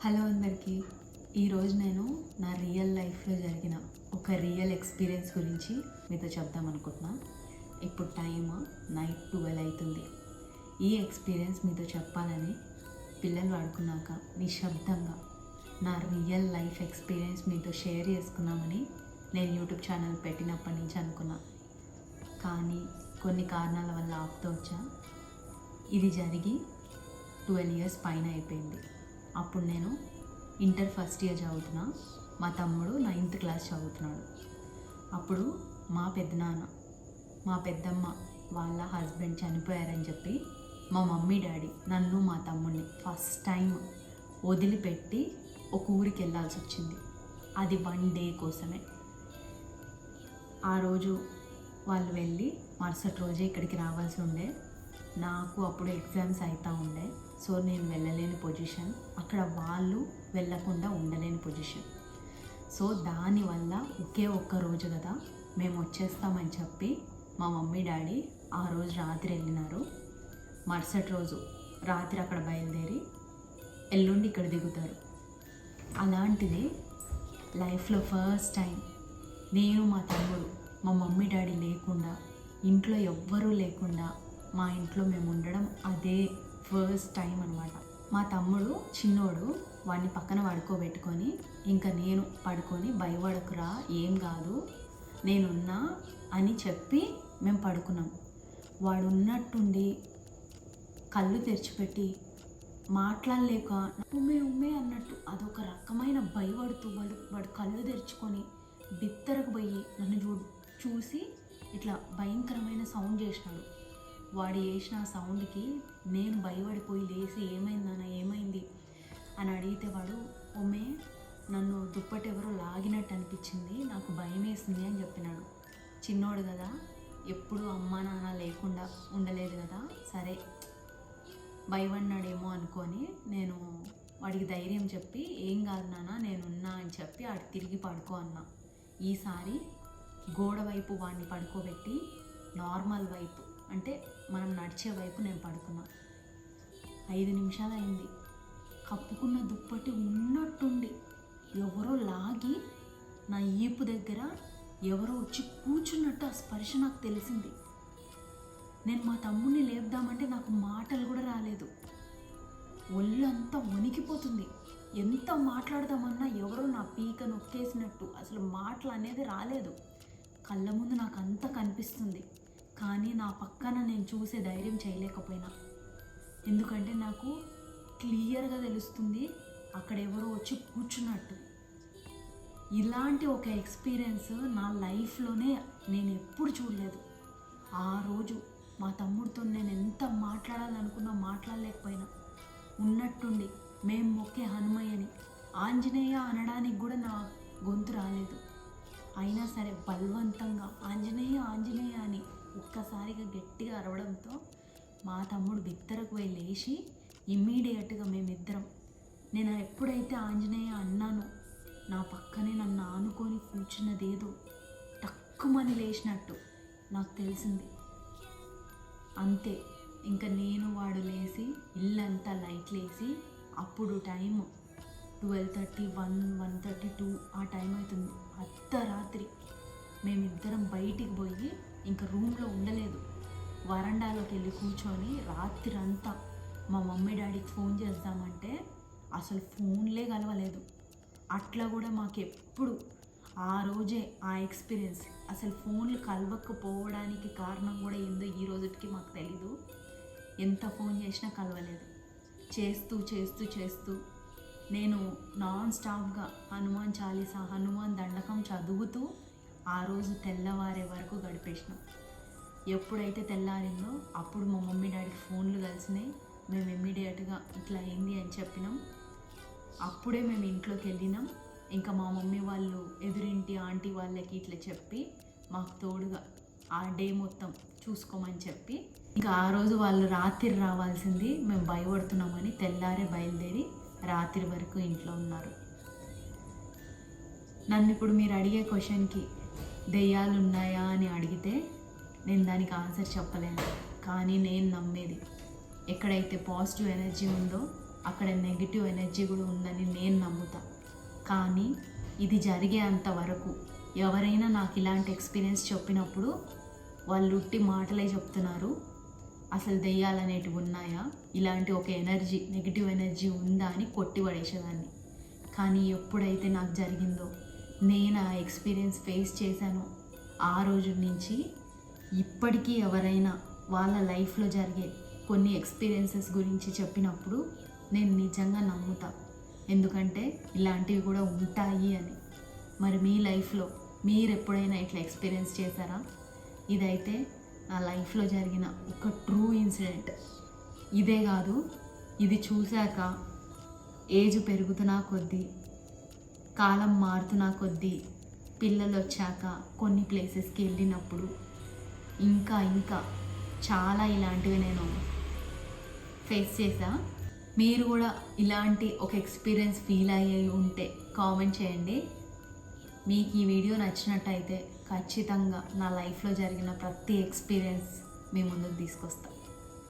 Hello అందరికీ. ఈరోజు నేను నా రియల్ లైఫ్లో జరిగిన ఒక రియల్ ఎక్స్పీరియన్స్ గురించి మీతో చెప్దామనుకుంటున్నా. ఇప్పుడు టైం నైట్ 12 అవుతుంది. ఈ ఎక్స్పీరియన్స్ మీతో చెప్పాలని పిల్లలు పడుకున్నాక నిశ్శబ్దంగా నా రియల్ లైఫ్ ఎక్స్పీరియన్స్ మీతో షేర్ చేసుకున్నామని నేను యూట్యూబ్ ఛానల్ పెట్టినప్పటి నుంచి అనుకున్నా. కానీ కొన్ని కారణాల వల్ల ఆపుతూ వచ్చా. ఇది జరిగి 12 years పైన అయిపోయింది. అప్పుడు నేను ఇంటర్ ఫస్ట్ ఇయర్ చదువుతున్నా, మా తమ్ముడు 9th క్లాస్ చదువుతున్నాడు. అప్పుడు మా పెద్దనాన్న, మా పెద్దమ్మ వాళ్ళ హస్బెండ్ చనిపోయారని చెప్పి మా మమ్మీ డాడీ నన్ను మా తమ్ముడిని ఫస్ట్ టైం వదిలిపెట్టి ఒక ఊరికి వెళ్ళాల్సి వచ్చింది. అది 1 day కోసమే. ఆ రోజు వాళ్ళు వెళ్ళి మరుసటి రోజే ఇక్కడికి రావాల్సి ఉండే. నాకు అప్పుడు ఎగ్జామ్స్ అవుతూ ఉండే, సో నేను వెళ్ళలేని పొజిషన్, అక్కడ వాళ్ళు వెళ్ళకుండా ఉండలేని పొజిషన్. సో దానివల్ల ఒకే ఒక్క రోజు కదా మేము వచ్చేస్తామని చెప్పి మా మమ్మీ డాడీ ఆ రోజు రాత్రి వెళ్ళినారు. మరుసటి రోజు రాత్రి అక్కడ బయలుదేరి ఎల్లుండి ఇక్కడ దిగుతారు. అలాంటిది లైఫ్లో ఫస్ట్ టైం నేను మా తమ్ముడు మా మమ్మీ డాడీ లేకుండా, ఇంట్లో ఎవ్వరూ లేకుండా మా ఇంట్లో మేము ఉండడం అదే ఫస్ట్ టైం అనమాట. మా తమ్ముడు చిన్నోడు, వాడిని పక్కన పడుకోబెట్టుకొని ఇంకా నేను పడుకొని భయపడకురా ఏం కాదు నేనున్నా అని చెప్పి మేము పడుకున్నాం. వాడు ఉన్నట్టుండి కళ్ళు తెరిచిపెట్టి మాట్లాడలేక ఉమ్మే ఉమ్మే అన్నట్టు అదొక రకమైన భయపడుతూ వాడు కళ్ళు తెరుచుకొని బిత్తరకు పోయి నన్ను చూసి ఇట్లా భయంకరమైన సౌండ్ చేసినాడు. వాడు చేసిన సౌండ్కి నేను భయపడిపోయి లేచి ఏమైందన్న ఏమైంది అని అడిగితే వాడు ఉమ్మే నన్ను దుప్పటి ఎవరో లాగినట్టు అనిపించింది, నాకు భయం వేసింది అని చెప్పినాడు. చిన్నోడు కదా, ఎప్పుడు అమ్మ నాన్న లేకుండా ఉండలేదు కదా, సరే భయపడినాడేమో అనుకొని నేను వాడికి ధైర్యం చెప్పి ఏం కాదు నాన్న నేనున్నా అని చెప్పి ఆడు తిరిగి పడుకో అన్నా. ఈసారి గోడ వైపు వాడిని పడుకోబెట్టి నార్మల్ వైపు అంటే మనం నడిచే వైపు నేను పడుకున్నా. 5 నిమిషాలు అయింది. కప్పుకున్న దుప్పటి ఉన్నట్టుండి ఎవరో లాగి నా ఈపు దగ్గర ఎవరో వచ్చి కూర్చున్నట్టు ఆ స్పర్శ నాకు తెలిసింది. నేను మా తమ్ముడిని లేపుదామంటే నాకు మాటలు కూడా రాలేదు. ఒళ్ళంతా వణికిపోతుంది. ఎంత మాట్లాడదామన్నా ఎవరో నా పీక నొక్కేసినట్టు అసలు మాటలు అనేది రాలేదు. కళ్ళ ముందు నాకు అంతా కనిపిస్తుంది, కానీ నా పక్కన నేను చూసే ధైర్యం చేయలేకపోయినా. ఎందుకంటే నాకు క్లియర్గా తెలుస్తుంది అక్కడ ఎవరో వచ్చి కూర్చున్నట్టు. ఇలాంటి ఒక ఎక్స్పీరియన్స్ నా లైఫ్లోనే నేను ఎప్పుడు చూడలేదు. ఆ రోజు మా తమ్ముడితో నేను ఎంత మాట్లాడాలనుకున్నా మాట్లాడలేకపోయినా. ఉన్నట్టుండి మేము మొక్కే హనుమయ్యని ఆంజనేయ అనడానికి కూడా నా గొంతు రాలేదు. అయినా సరే బలవంతంగా ఆంజనేయ ఆంజనేయ అని ఒక్కసారిగా గట్టిగా అరవడంతో మా తమ్ముడు బిత్తరకు పోయి లేచి ఇమ్మీడియట్గా మేమిద్దరం, నేను ఎప్పుడైతే ఆంజనేయ అన్నానో నా పక్కనే నన్ను ఆనుకొని కూర్చున్నదేదో టక్కుమని లేచినట్టు నాకు తెలిసింది. అంతే, ఇంకా నేను వాడు లేచి ఇల్లంతా లైట్లు వేసి, అప్పుడు టైం 12:30, 1:32 ఆ టైం అవుతుంది. అర్ధరాత్రి మేమిద్దరం బయటికి పోయి ఇంకా రూమ్లో ఉండలేదు, వరండాలోకి వెళ్ళి కూర్చొని రాత్రి అంతా మా మమ్మీ డాడీకి ఫోన్ చేద్దామంటే అసలు ఫోన్లే కలవలేదు. అట్లా కూడా మాకు ఎప్పుడు ఆ రోజే ఆ ఎక్స్పీరియన్స్, అసలు ఫోన్లు కలవకపోవడానికి కారణం కూడా ఏందో ఈ రోజుకి మాకు తెలీదు. ఎంత ఫోన్ చేసినా కలవలేదు. చేస్తూ చేస్తూ చేస్తూ నేను నాన్ స్టాప్గా హనుమాన్ చాలీసా హనుమాన్ దండకం చదువుతూ ఆ రోజు తెల్లవారే వరకు గడిపేసినాం. ఎప్పుడైతే తెల్లారిందో అప్పుడు మా మమ్మీ డాడీకి ఫోన్లు కలిసినాయి. మేము ఇమ్మీడియట్గా ఇట్లా అయింది అని చెప్పినాం. అప్పుడే మేము ఇంట్లోకి వెళ్ళినాం. ఇంకా మా మమ్మీ వాళ్ళు ఎదురింటి ఆంటీ వాళ్ళకి ఇట్లా చెప్పి మాకు తోడుగా ఆ డే మొత్తం చూసుకోమని చెప్పి, ఇంకా ఆ రోజు వాళ్ళు రాత్రి రావాల్సింది, మేము భయపడుతున్నామని తెల్లారే బయలుదేరి రాత్రి వరకు ఇంట్లో ఉన్నారు. నన్ను ఇప్పుడు మీరు అడిగే క్వశ్చన్కి దెయ్యాలు ఉన్నాయా అని అడిగితే నేను దానికి ఆన్సర్ చెప్పలేను. కానీ నేను నమ్మేది ఎక్కడైతే పాజిటివ్ ఎనర్జీ ఉందో అక్కడ నెగిటివ్ ఎనర్జీ కూడా ఉందని నేను నమ్ముతా. కానీ ఇది జరిగేంత వరకు ఎవరైనా నాకు ఇలాంటి ఎక్స్పీరియన్స్ చెప్పినప్పుడు వాళ్ళు ఉట్టి మాటలే చెప్తున్నారు, అసలు దెయ్యాలనేటివి ఉన్నాయా, ఇలాంటి ఒక ఎనర్జీ నెగిటివ్ ఎనర్జీ ఉందా అని కొట్టి పడేసేదాన్ని. కానీ ఎప్పుడైతే నాకు జరిగిందో, నేను ఆ ఎక్స్పీరియన్స్ ఫేస్ చేశానో, ఆ రోజు నుంచి ఇప్పటికీ ఎవరైనా వాళ్ళ లైఫ్లో జరిగే కొన్ని ఎక్స్పీరియన్సెస్ గురించి చెప్పినప్పుడు నేను నిజంగా నమ్ముతా. ఎందుకంటే ఇలాంటివి కూడా ఉంటాయి అని. మరి మీ లైఫ్లో మీరు ఎప్పుడైనా ఇట్లా ఎక్స్పీరియన్స్ చేశారా? ఇదైతే నా లైఫ్లో జరిగిన ఒక ట్రూ ఇన్సిడెంట్. ఇదే కాదు, ఇది చూశాక ఏజ్ పెరుగుతున్నా కొద్దీ, కాలం మారుతున్నా కొద్దీ, పిల్లలు వచ్చాక కొన్ని ప్లేసెస్కి వెళ్ళినప్పుడు ఇంకా చాలా ఇలాంటివి నేను ఫేస్ చేశా. మీరు కూడా ఇలాంటి ఒక ఎక్స్పీరియన్స్ ఫీల్ అయ్యి ఉంటే కామెంట్ చేయండి. మీకు ఈ వీడియో నచ్చినట్టయితే ఖచ్చితంగా నా లైఫ్లో జరిగిన ప్రతి ఎక్స్పీరియన్స్ మీ ముందుకు తీసుకొస్తా.